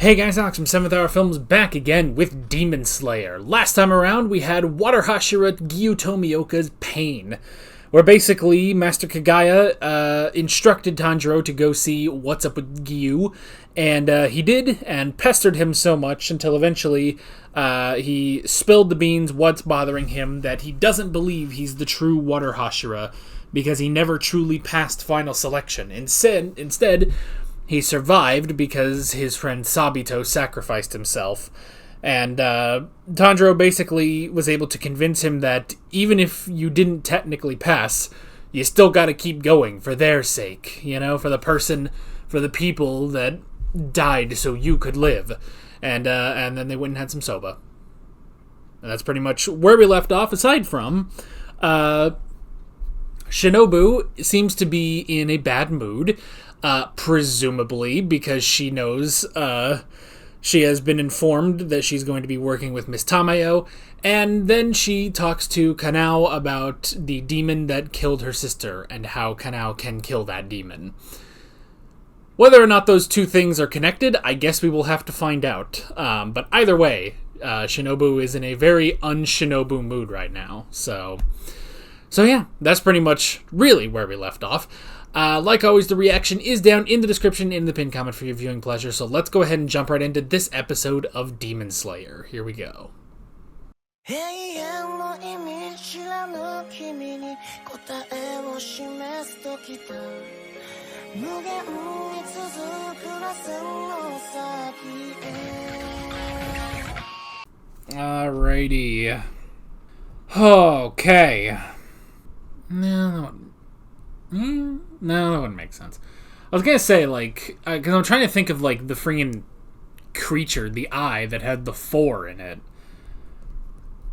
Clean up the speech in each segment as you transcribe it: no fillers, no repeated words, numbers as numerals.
Hey guys, Alex from 7th Hour Films back again with Demon Slayer. Last time around, we had Water Hashira Gyutomioka's Pain, where basically Master Kagaya instructed Tanjiro to go see what's up with Gyu, and he did, and pestered him so much until eventually he spilled the beans what's bothering him, that he doesn't believe he's the true Water Hashira, because he never truly passed final selection. Instead, he survived because his friend Sabito sacrificed himself. And Tanjiro basically was able to convince him that even if you didn't technically pass, you still gotta keep going for their sake, for the people that died so you could live. And then they went and had some soba. And that's pretty much where we left off, aside from Shinobu seems to be in a bad mood. Presumably because she knows she has been informed that she's going to be working with Miss Tamayo, and then she talks to Kanao about the demon that killed her sister and how Kanao can kill that demon. Whether or not those two things are connected, I guess we will have to find out. But either way, Shinobu is in a very un-Shinobu mood right now. So yeah, that's pretty much really where we left off. Like always, the reaction is down in the description in the pinned comment for your viewing pleasure, so let's go ahead and jump right into this episode of Demon Slayer. Here we go. Alrighty. Okay. No, that wouldn't make sense. I was gonna say, because I'm trying to think of, the freaking creature, the eye, that had the 4 in it.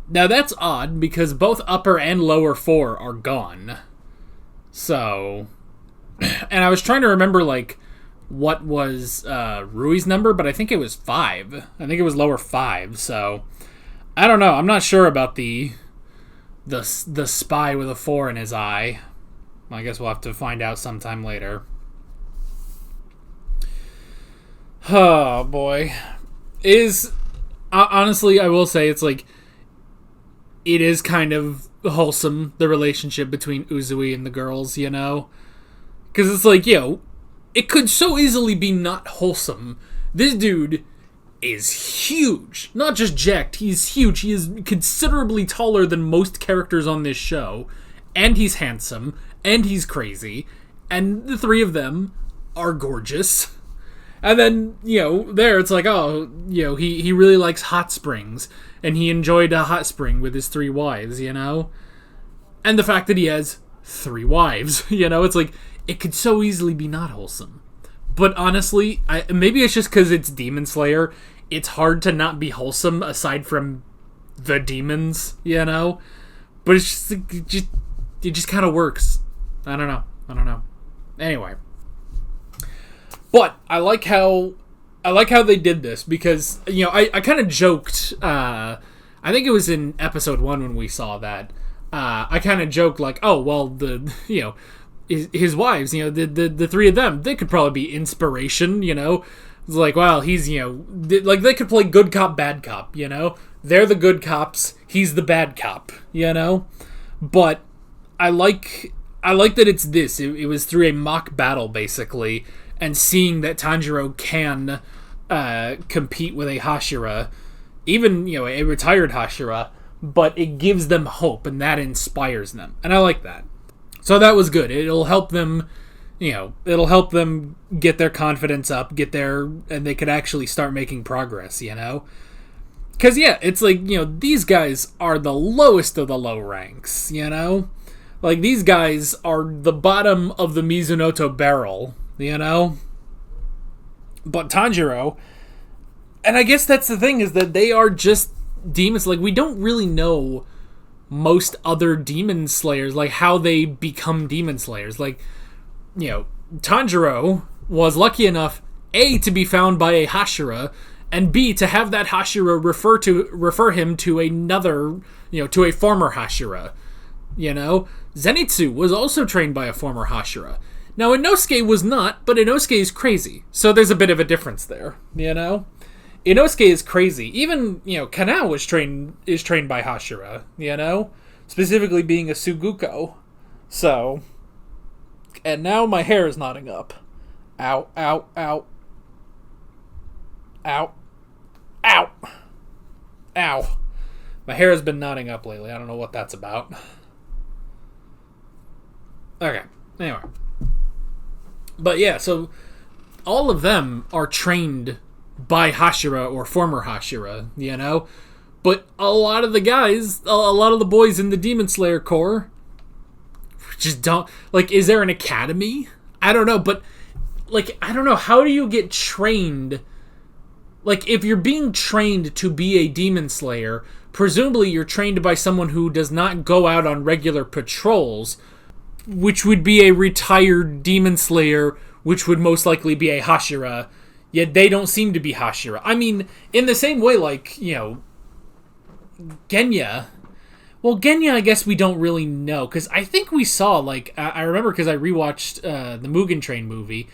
Now, that's odd, because both upper and lower 4 are gone. So... And I was trying to remember, what was Rui's number, but I think it was 5. I think it was lower 5, so... I don't know, I'm not sure about the spy with a 4 in his eye. I guess we'll have to find out sometime later. Oh, boy. Honestly, I will say, it is kind of wholesome, the relationship between Uzui and the girls, Because it's it could so easily be not wholesome. This dude is huge. Not just jacked, he's huge. He is considerably taller than most characters on this show. And he's handsome. And he's crazy, and the three of them are gorgeous. And then, there it's he really likes hot springs, and he enjoyed a hot spring with his 3 wives, And the fact that he has 3 wives, it's it could so easily be not wholesome. But honestly, maybe it's just because it's Demon Slayer, it's hard to not be wholesome aside from the demons, But it's just, it just kind of works. I don't know. Anyway. But I like how they did this, because, I kind of joked, I think it was in episode 1 when we saw that, I kind of joked, oh, well, his wives, the 3 of them, they could probably be inspiration, It's well, he's, they could play good cop, bad cop, They're the good cops, he's the bad cop, But I like that it's this. It was through a mock battle, basically, and seeing that Tanjiro can compete with a Hashira, even, a retired Hashira, but it gives them hope, and that inspires them. And I like that. So that was good. It'll help them, get their confidence up, and they could actually start making progress, Because, it's these guys are the lowest of the low ranks, these guys are the bottom of the Mizunoto barrel, But Tanjiro, and I guess that's the thing, is that they are just demons. We don't really know most other demon slayers, how they become demon slayers. Tanjiro was lucky enough, A, to be found by a Hashira, and B, to have that Hashira refer him to another, to a former Hashira. Zenitsu was also trained by a former Hashira. Now, Inosuke was not, but Inosuke is crazy. So there's a bit of a difference there, you know? Inosuke is crazy. Even, Kanao is trained by Hashira, specifically being a Suguko. So, and now my hair is knotting up. Ow, ow, ow. Ow. Ow. Ow. My hair has been knotting up lately. I don't know what that's about. Okay. Anyway. But yeah, so all of them are trained by Hashira or former Hashira, But a lot of the guys, a lot of the boys in the Demon Slayer Corps just don't... Like, is there an academy? I don't know, but... Like, I don't know. How do you get trained... Like, if you're being trained to be a Demon Slayer, presumably you're trained by someone who does not go out on regular patrols, which would be a retired Demon Slayer, which would most likely be a Hashira, yet they don't seem to be Hashira. I mean, in the same way, like, Genya... Well, Genya, I guess we don't really know, because I think we saw, like, I remember because I rewatched the Mugen Train movie,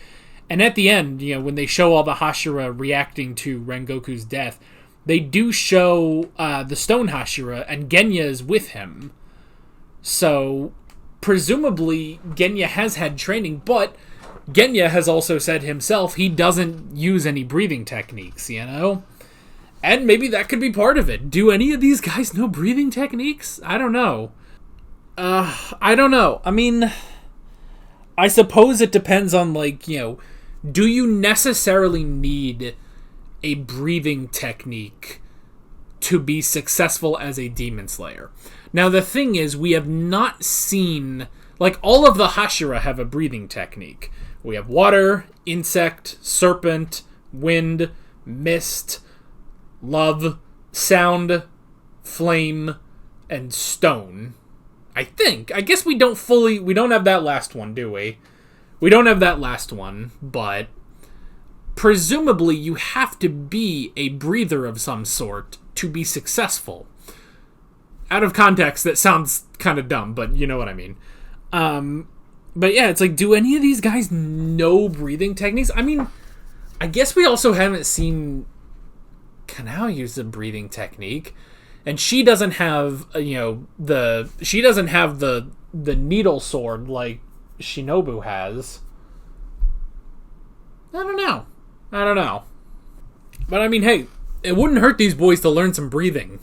and at the end, when they show all the Hashira reacting to Rengoku's death, they do show the Stone Hashira, and Genya is with him. So, presumably, Genya has had training, but Genya has also said himself he doesn't use any breathing techniques, And maybe that could be part of it. Do any of these guys know breathing techniques? I don't know. I don't know. I mean, I suppose it depends on, like, do you necessarily need a breathing technique to be successful as a Demon Slayer? Now, the thing is, we have not seen... Like, all of the Hashira have a breathing technique. We have water, insect, serpent, wind, mist... love, sound, flame, and stone. I think. I guess we don't have that last one, do we? We don't have that last one, but presumably you have to be a breather of some sort to be successful. Out of context, that sounds kind of dumb, but you know what I mean. But yeah, it's like, do any of these guys know breathing techniques? I mean, I guess we also haven't seen Kanao use the breathing technique, and she doesn't have the needle sword like Shinobu has. I don't know, but I mean, hey, it wouldn't hurt these boys to learn some breathing,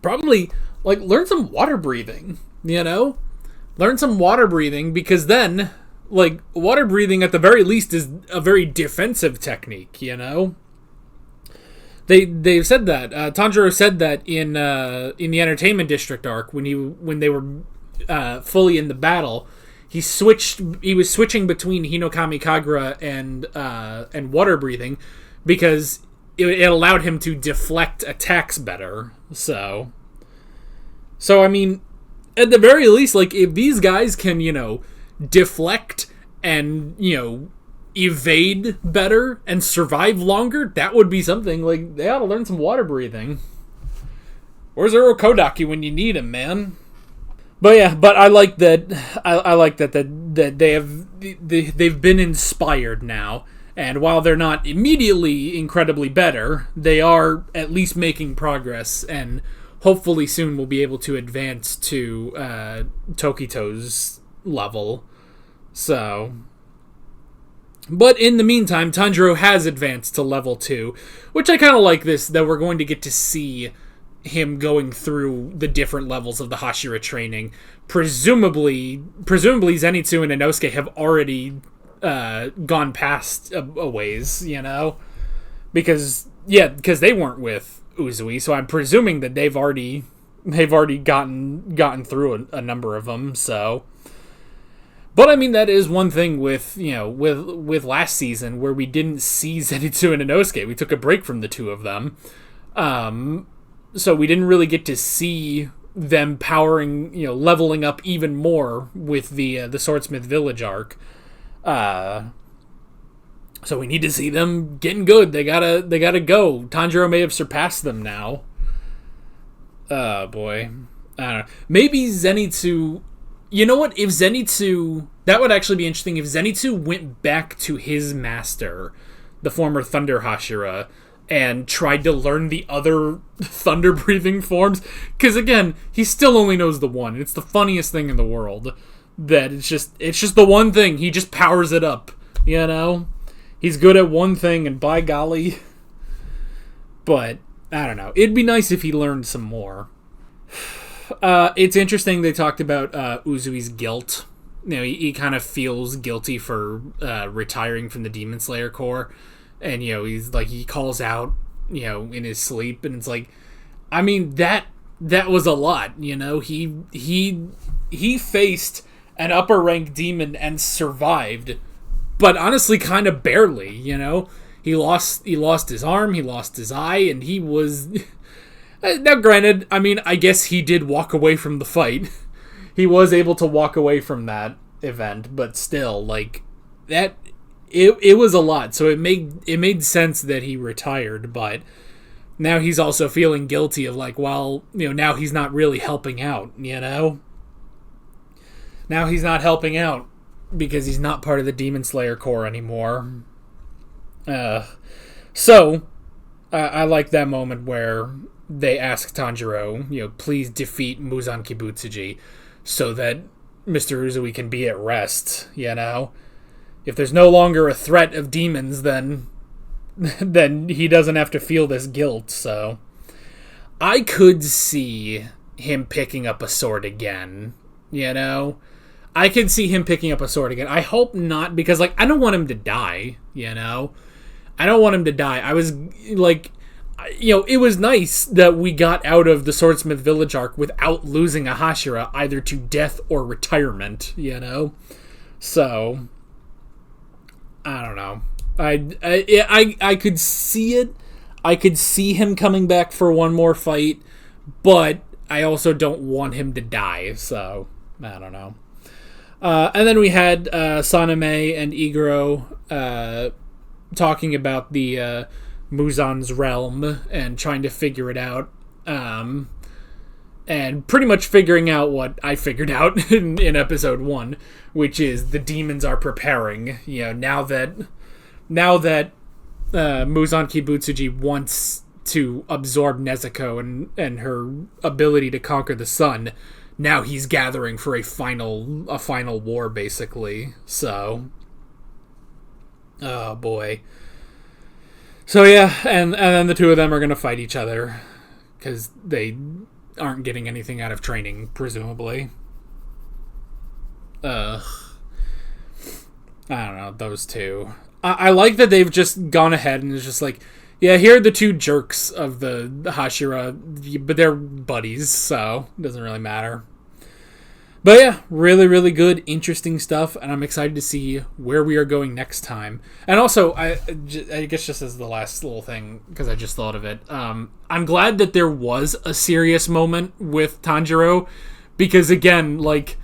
probably, like, learn some water breathing, learn some water breathing, because then, like, water breathing at the very least is a very defensive technique, They've said that. Tanjiro said that in the Entertainment District arc when they were fully in the battle, he was switching between Hinokami Kagura and water breathing because it allowed him to deflect attacks better. So I mean, at the very least, like, if these guys can deflect and evade better and survive longer, that would be something. Like, they ought to learn some water breathing. Where's Urokodaki when you need him, man? But yeah, but I like that. I like that they've been inspired now, and while they're not immediately incredibly better, they are at least making progress, and hopefully soon we'll be able to advance to Tokito's level. So. But in the meantime, Tanjiro has advanced to level 2, which I kind of like this, that we're going to get to see him going through the different levels of the Hashira training. Presumably Zenitsu and Inosuke have already gone past a ways, because they weren't with Uzui, so I'm presuming that they've already gotten through a number of them, so... But I mean, that is one thing with last season where we didn't see Zenitsu and Inosuke. We took a break from the two of them. So we didn't really get to see them leveling up even more with the Swordsmith Village arc. So we need to see them getting good. They gotta go. Tanjiro may have surpassed them now. Oh boy. I don't know. Maybe Zenitsu... You know what? If Zenitsu... That would actually be interesting if Zenitsu went back to his master the former Thunder Hashira, and tried to learn the other thunder-breathing forms. Because, again, he still only knows the one. It's the funniest thing in the world. That it's just the one thing. He just powers it up, you know? He's good at one thing, and by golly. But, I don't know. It'd be nice if he learned some more. It's interesting they talked about Uzui's guilt. You know, he kind of feels guilty for retiring from the Demon Slayer Corps. And, you know, he's like, he calls out, you know, in his sleep. And it's like, I mean, that was a lot, you know? He faced an upper rank demon and survived, but honestly kind of barely, you know? He lost his arm, he lost his eye, and he was... Now, granted, I mean, I guess he did walk away from the fight. He was able to walk away from that event, but still, like, that... It was a lot, so it made sense that he retired, but now he's also feeling guilty of, like, well, you know, now he's not really helping out, you know? Now he's not helping out because he's not part of the Demon Slayer Corps anymore. So, I like that moment where they ask Tanjiro, you know, please defeat Muzan Kibutsuji so that Mr. Uzui can be at rest, you know? If there's no longer a threat of demons, then he doesn't have to feel this guilt, so... I could see him picking up a sword again, you know? I could see him picking up a sword again. I hope not, because, like, I don't want him to die, you know? I don't want him to die. I was, like... You know, it was nice that we got out of the Swordsmith Village arc without losing a Hashira, either to death or retirement, you know? So... I don't know. I could see it. I could see him coming back for one more fight, but I also don't want him to die, so I don't know. And then we had Saname and Iguro talking about the Muzan's realm and trying to figure it out. And pretty much figuring out what I figured out in episode 1, which is the demons are preparing. You know, now that Muzan Kibutsuji wants to absorb Nezuko and her ability to conquer the sun, now he's gathering for a final war, basically. So, oh boy. So yeah, and then the two of them are gonna fight each other because they aren't getting anything out of training, presumably. I don't know, those two. I like that they've just gone ahead and it's just like, yeah, here are the two jerks of the Hashira, but they're buddies, so it doesn't really matter. But yeah, really, really good, interesting stuff, and I'm excited to see where we are going next time. And also, I guess just as the last little thing, because I just thought of it, I'm glad that there was a serious moment with Tanjiro, because again, like,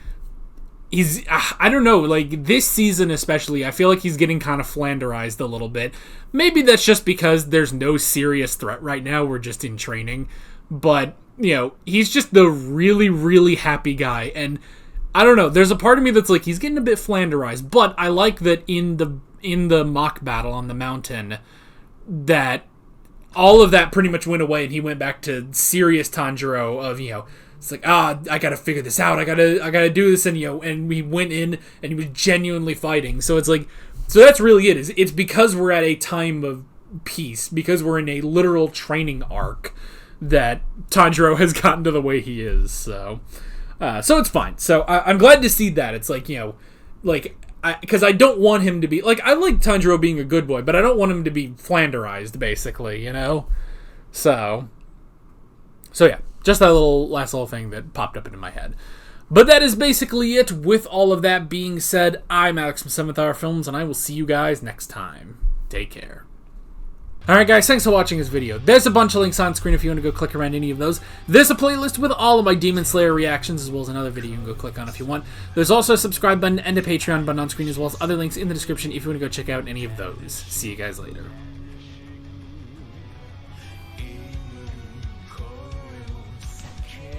he's, I don't know, like, this season especially, I feel like he's getting kind of flanderized a little bit. Maybe that's just because there's no serious threat right now, we're just in training, but... You know, he's just the really, really happy guy, and I don't know, there's a part of me that's like, he's getting a bit flanderized, but I like that in the mock battle on the mountain, that all of that pretty much went away, and he went back to serious Tanjiro of, you know, it's like, I gotta figure this out, I gotta do this, and, you know, and we went in, and he was genuinely fighting, so it's like, so that's really it, it's because we're at a time of peace, because we're in a literal training arc, that Tanjiro has gotten to the way he is, so it's fine. So I'm glad to see that. It's like, you know, like, because I don't want him to be, like, I like Tanjiro being a good boy, but I don't want him to be flanderized, basically, you know? So yeah, just that last little thing that popped up into my head. But that is basically it. With all of that being said, I'm Alex from 7th Hour Films, and I will see you guys next time. Take care. Alright guys, thanks for watching this video. There's a bunch of links on screen if you want to go click around any of those. There's a playlist with all of my Demon Slayer reactions, as well as another video you can go click on if you want. There's also a subscribe button and a Patreon button on screen, as well as other links in the description if you want to go check out any of those. See you guys later.